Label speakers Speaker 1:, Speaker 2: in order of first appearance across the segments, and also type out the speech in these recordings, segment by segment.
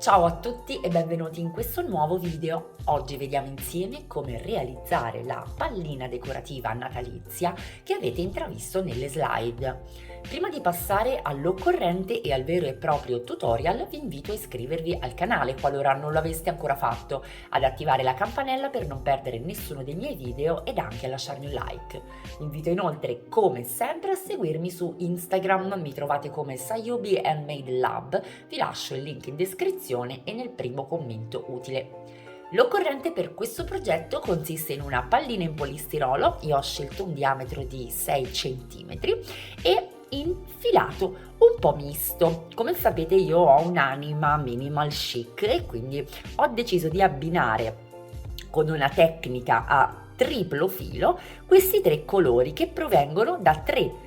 Speaker 1: Ciao a tutti e benvenuti in questo nuovo video. Oggi vediamo insieme come realizzare la pallina decorativa natalizia che avete intravisto nelle slide. Prima di passare all'occorrente e al vero e proprio tutorial, vi invito a iscrivervi al canale qualora non lo aveste ancora fatto, ad attivare la campanella per non perdere nessuno dei miei video ed anche a lasciarmi un like. Vi invito inoltre, come sempre, a seguirmi su Instagram, mi trovate come Sayobi Handmade Lab, vi lascio il link in descrizione e nel primo commento utile. L'occorrente per questo progetto consiste in una pallina in polistirolo, io ho scelto un diametro di 6 cm e in filato un po' misto. Come sapete io ho un'anima minimal chic e quindi ho deciso di abbinare con una tecnica a triplo filo questi tre colori che provengono da tre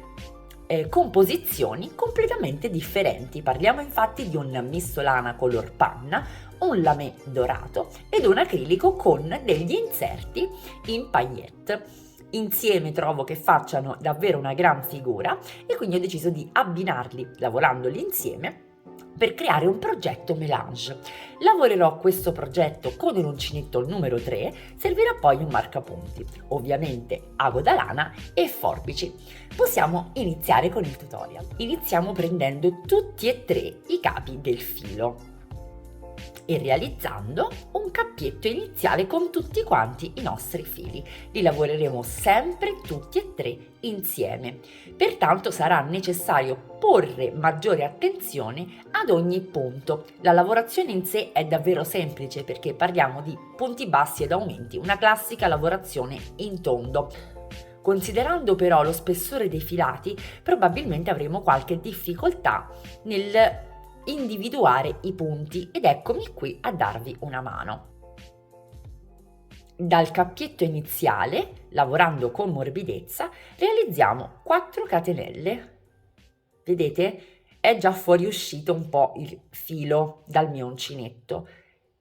Speaker 1: composizioni completamente differenti. Parliamo infatti di un misto lana color panna, un lamé dorato ed un acrilico con degli inserti in paillette. Insieme trovo che facciano davvero una gran figura e quindi ho deciso di abbinarli lavorandoli insieme per creare un progetto mélange. Lavorerò questo progetto con un uncinetto numero 3, servirà poi un marcapunti, ovviamente ago da lana e forbici. Possiamo iniziare con il tutorial. Iniziamo prendendo tutti e tre i capi del filo e realizzando un cappietto iniziale con tutti quanti i nostri fili. Li lavoreremo sempre tutti e tre insieme. Pertanto sarà necessario porre maggiore attenzione ad ogni punto. La lavorazione in sé è davvero semplice perché parliamo di punti bassi ed aumenti, una classica lavorazione in tondo. Considerando però lo spessore dei filati, probabilmente avremo qualche difficoltà nel individuare i punti ed eccomi qui a darvi una mano. Dal cappietto iniziale, lavorando con morbidezza, realizziamo 4 catenelle. Vedete? È già fuoriuscito un po' il filo dal mio uncinetto.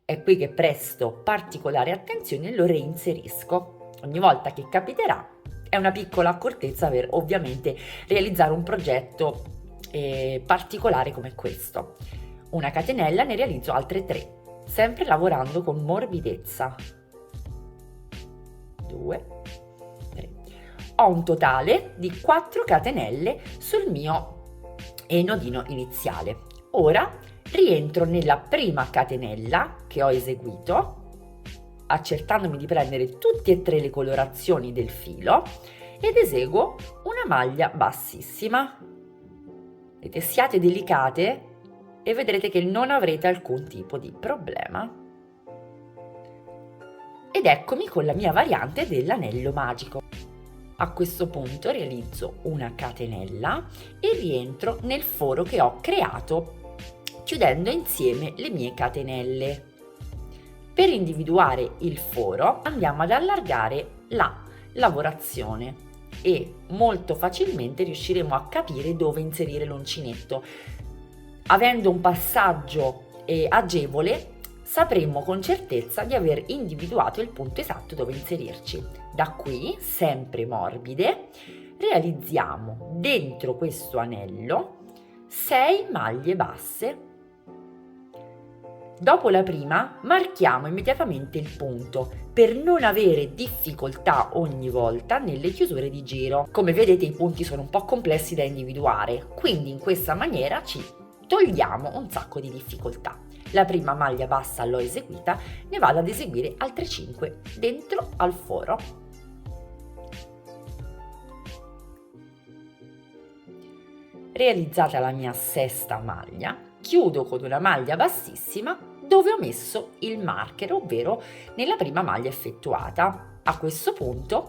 Speaker 1: È qui che presto particolare attenzione e lo reinserisco. Ogni volta che capiterà è una piccola accortezza per ovviamente realizzare un progetto particolare come questo. Una catenella, ne realizzo altre 3, sempre lavorando con morbidezza. 2, 3. Ho un totale di 4 catenelle sul mio nodino iniziale. Ora rientro nella prima catenella che ho eseguito, accertandomi di prendere tutte e tre le colorazioni del filo ed eseguo una maglia bassissima. Vedete, siate delicate e vedrete che non avrete alcun tipo di problema. Ed eccomi con la mia variante dell'anello magico. A questo punto realizzo una catenella e rientro nel foro che ho creato chiudendo insieme le mie catenelle. Per individuare il foro andiamo ad allargare la lavorazione e molto facilmente riusciremo a capire dove inserire l'uncinetto. Avendo un passaggio agevole, sapremo con certezza di aver individuato il punto esatto dove inserirci. Da qui, sempre morbide, realizziamo dentro questo anello 6 maglie basse. Dopo la prima marchiamo immediatamente il punto per non avere difficoltà ogni volta nelle chiusure di giro. Come vedete i punti sono un po' complessi da individuare, quindi in questa maniera ci togliamo un sacco di difficoltà. La prima maglia bassa l'ho eseguita, ne vado ad eseguire altre 5 dentro al foro. Realizzata la mia sesta maglia, chiudo con una maglia bassissima dove ho messo il marker, ovvero nella prima maglia effettuata. A questo punto,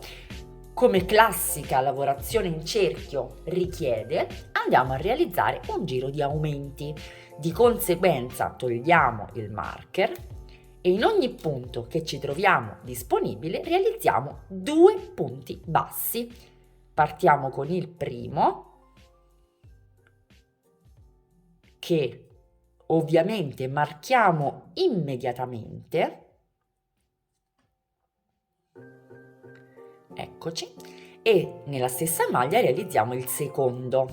Speaker 1: come classica lavorazione in cerchio richiede, andiamo a realizzare un giro di aumenti. Di conseguenza togliamo il marker e in ogni punto che ci troviamo disponibile realizziamo 2 punti bassi. Partiamo con il primo, che ovviamente marchiamo immediatamente, eccoci, e nella stessa maglia realizziamo il secondo,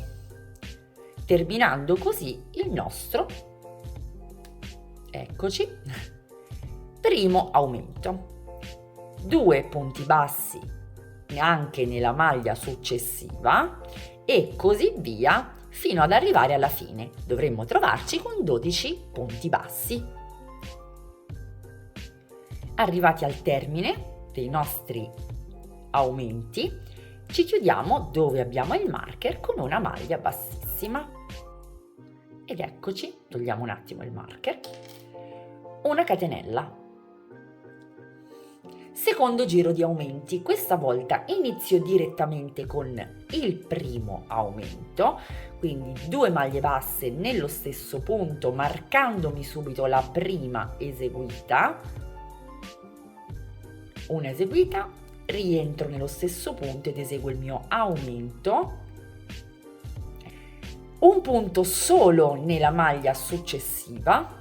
Speaker 1: terminando così il nostro Eccoci. Primo aumento. 2 punti bassi anche nella maglia successiva e così via fino ad arrivare alla fine. Dovremmo trovarci con 12 punti bassi. Arrivati al termine dei nostri aumenti, ci chiudiamo dove abbiamo il marker con una maglia bassissima. Ed eccoci, togliamo un attimo il marker, una catenella. Secondo giro di aumenti, questa volta inizio direttamente con il primo aumento, quindi 2 maglie basse nello stesso punto, marcandomi subito la prima eseguita, una eseguita, rientro nello stesso punto ed eseguo il mio aumento, un punto solo nella maglia successiva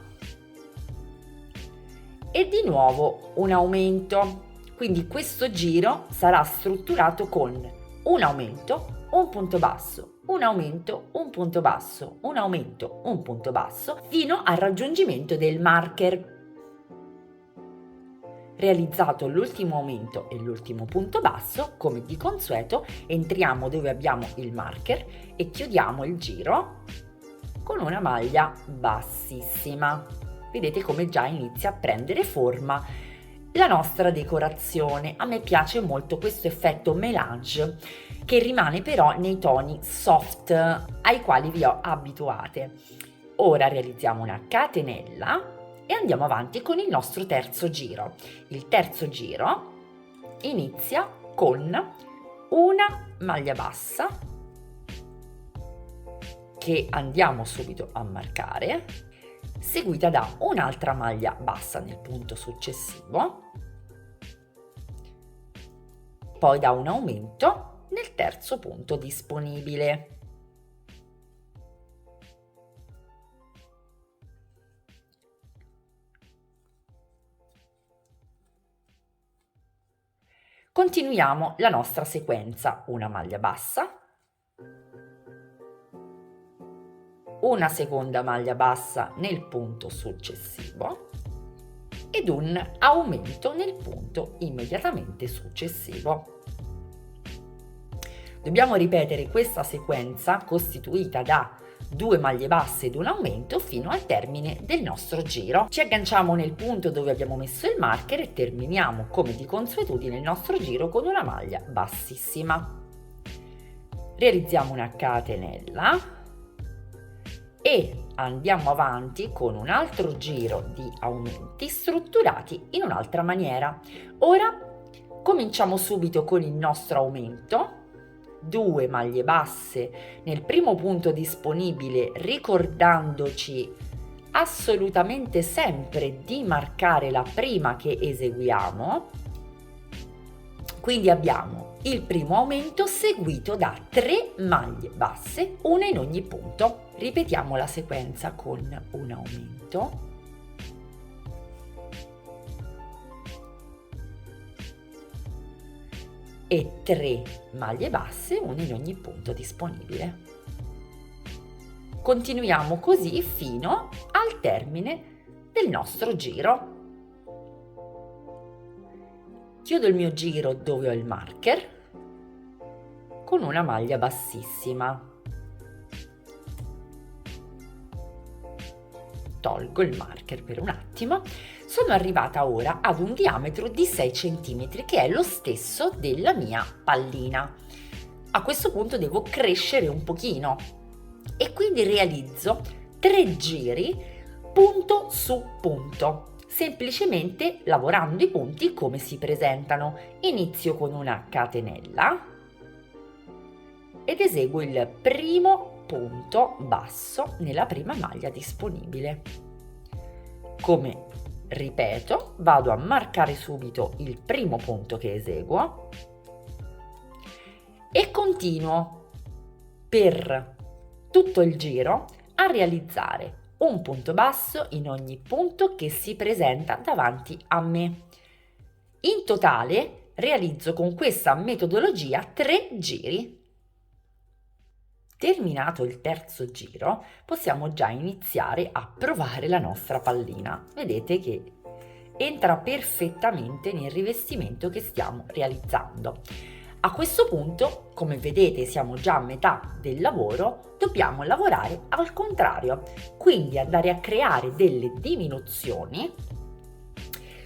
Speaker 1: e di nuovo un aumento. Quindi questo giro sarà strutturato con un aumento, un punto basso, un aumento, un punto basso, un aumento, un punto basso, fino al raggiungimento del marker. Realizzato l'ultimo aumento e l'ultimo punto basso, come di consueto, entriamo dove abbiamo il marker e chiudiamo il giro con una maglia bassissima. Vedete come già inizia a prendere forma la nostra decorazione. A me piace molto questo effetto mélange, che rimane però nei toni soft ai quali vi ho abituate. Ora realizziamo una catenella e andiamo avanti con il nostro terzo giro. Il terzo giro inizia con una maglia bassa che andiamo subito a marcare, seguita da un'altra maglia bassa nel punto successivo, poi da un aumento nel terzo punto disponibile. Continuiamo la nostra sequenza: una maglia bassa, una seconda maglia bassa nel punto successivo ed un aumento nel punto immediatamente successivo. Dobbiamo ripetere questa sequenza costituita da 2 maglie basse ed un aumento fino al termine del nostro giro. Ci agganciamo nel punto dove abbiamo messo il marker e terminiamo come di consuetudine il nostro giro con una maglia bassissima. Realizziamo una catenella e andiamo avanti con un altro giro di aumenti strutturati in un'altra maniera. Ora cominciamo subito con il nostro aumento. 2 maglie basse nel primo punto disponibile, ricordandoci assolutamente sempre di marcare la prima che eseguiamo. Quindi abbiamo il primo aumento seguito da 3 maglie basse, una in ogni punto. Ripetiamo la sequenza con un aumento, e 3 maglie basse, una in ogni punto disponibile. Continuiamo così fino al termine del nostro giro. Chiudo il mio giro dove ho il marker con una maglia bassissima. Tolgo il marker per un attimo. Sono arrivata ora ad un diametro di 6 cm, che è lo stesso della mia pallina. A questo punto devo crescere un pochino e quindi realizzo 3 giri punto su punto, semplicemente lavorando i punti come si presentano. Inizio con una catenella ed eseguo il primo punto basso nella prima maglia disponibile. Come ripeto, vado a marcare subito il primo punto che eseguo e continuo per tutto il giro a realizzare un punto basso in ogni punto che si presenta davanti a me. In totale realizzo con questa metodologia 3 giri. Terminato il terzo giro, possiamo già iniziare a provare la nostra pallina. Vedete che entra perfettamente nel rivestimento che stiamo realizzando. A questo punto, come vedete, siamo già a metà del lavoro, dobbiamo lavorare al contrario, quindi andare a creare delle diminuzioni.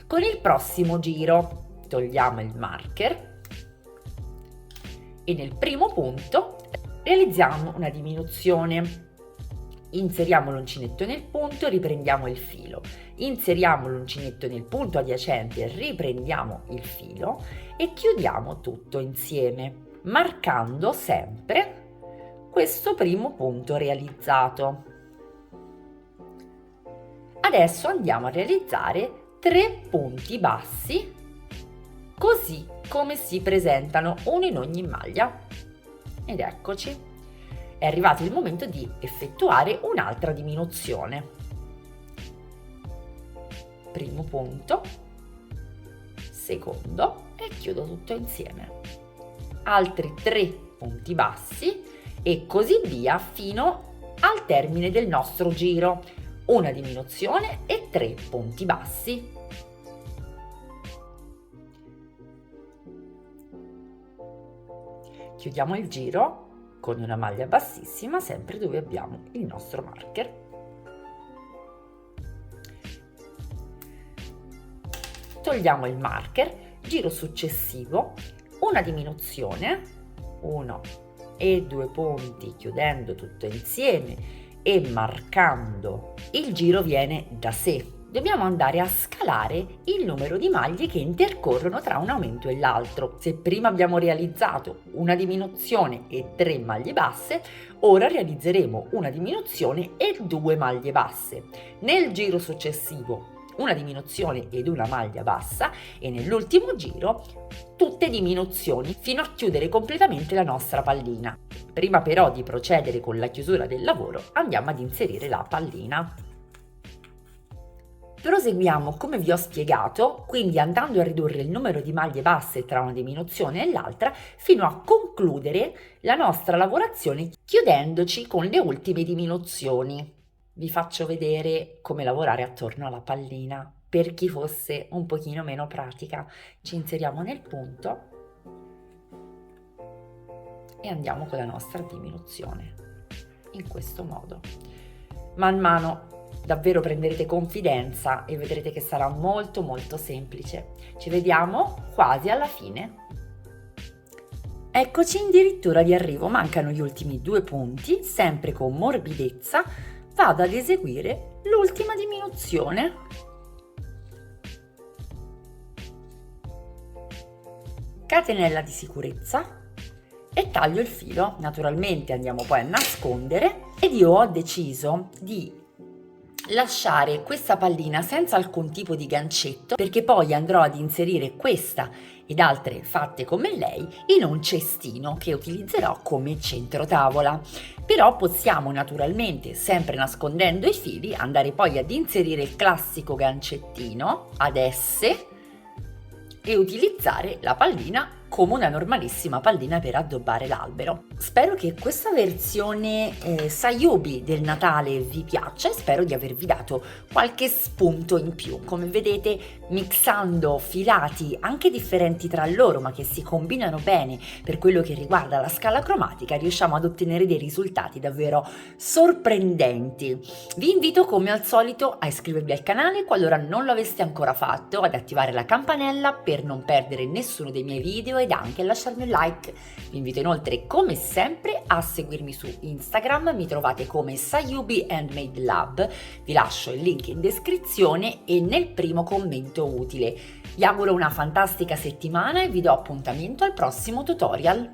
Speaker 1: Con il prossimo giro togliamo il marker e nel primo punto realizziamo una diminuzione. Inseriamo l'uncinetto nel punto, riprendiamo il filo. Inseriamo l'uncinetto nel punto adiacente, riprendiamo il filo e chiudiamo tutto insieme, marcando sempre questo primo punto realizzato. Adesso andiamo a realizzare 3 punti bassi, così come si presentano, uno in ogni maglia. Ed eccoci. È arrivato il momento di effettuare un'altra diminuzione. Primo punto, secondo e chiudo tutto insieme. Altri 3 punti bassi e così via fino al termine del nostro giro. Una diminuzione e 3 punti bassi. Chiudiamo il giro con una maglia bassissima, sempre dove abbiamo il nostro marker. Togliamo il marker, giro successivo, una diminuzione, 1 e 2 punti, chiudendo tutto insieme e marcando. Il giro viene da sé. Dobbiamo andare a scalare il numero di maglie che intercorrono tra un aumento e l'altro. Se prima abbiamo realizzato una diminuzione e 3 maglie basse, ora realizzeremo una diminuzione e 2 maglie basse. Nel giro successivo una diminuzione ed una maglia bassa e nell'ultimo giro tutte diminuzioni fino a chiudere completamente la nostra pallina. Prima però di procedere con la chiusura del lavoro andiamo ad inserire la pallina. Proseguiamo come vi ho spiegato, quindi andando a ridurre il numero di maglie basse tra una diminuzione e l'altra fino a concludere la nostra lavorazione chiudendoci con le ultime diminuzioni. Vi faccio vedere come lavorare attorno alla pallina. Per chi fosse un pochino meno pratica, ci inseriamo nel punto e andiamo con la nostra diminuzione, in questo modo. Man mano davvero prenderete confidenza e vedrete che sarà molto semplice. Ci vediamo quasi alla fine. Eccoci addirittura di arrivo, mancano gli ultimi 2 punti, sempre con morbidezza vado ad eseguire l'ultima diminuzione. Catenella di sicurezza e taglio il filo. Naturalmente andiamo poi a nascondere ed io ho deciso di lasciare questa pallina senza alcun tipo di gancetto perché poi andrò ad inserire questa ed altre fatte come lei in un cestino che utilizzerò come centro tavola. Però possiamo naturalmente, sempre nascondendo i fili, andare poi ad inserire il classico gancettino ad esse e utilizzare la pallina come una normalissima pallina per addobbare l'albero. Spero che questa versione Sayubi del Natale vi piaccia e spero di avervi dato qualche spunto in più. Come vedete, mixando filati anche differenti tra loro ma che si combinano bene per quello che riguarda la scala cromatica, riusciamo ad ottenere dei risultati davvero sorprendenti. Vi invito come al solito a iscrivervi al canale qualora non lo aveste ancora fatto, ad attivare la campanella per non perdere nessuno dei miei video ed anche a lasciarmi un like. Vi invito inoltre come sempre a seguirmi su Instagram, mi trovate come Sayubi Handmade Lab, vi lascio il link in descrizione e nel primo commento utile. Vi auguro una fantastica settimana e vi do appuntamento al prossimo tutorial.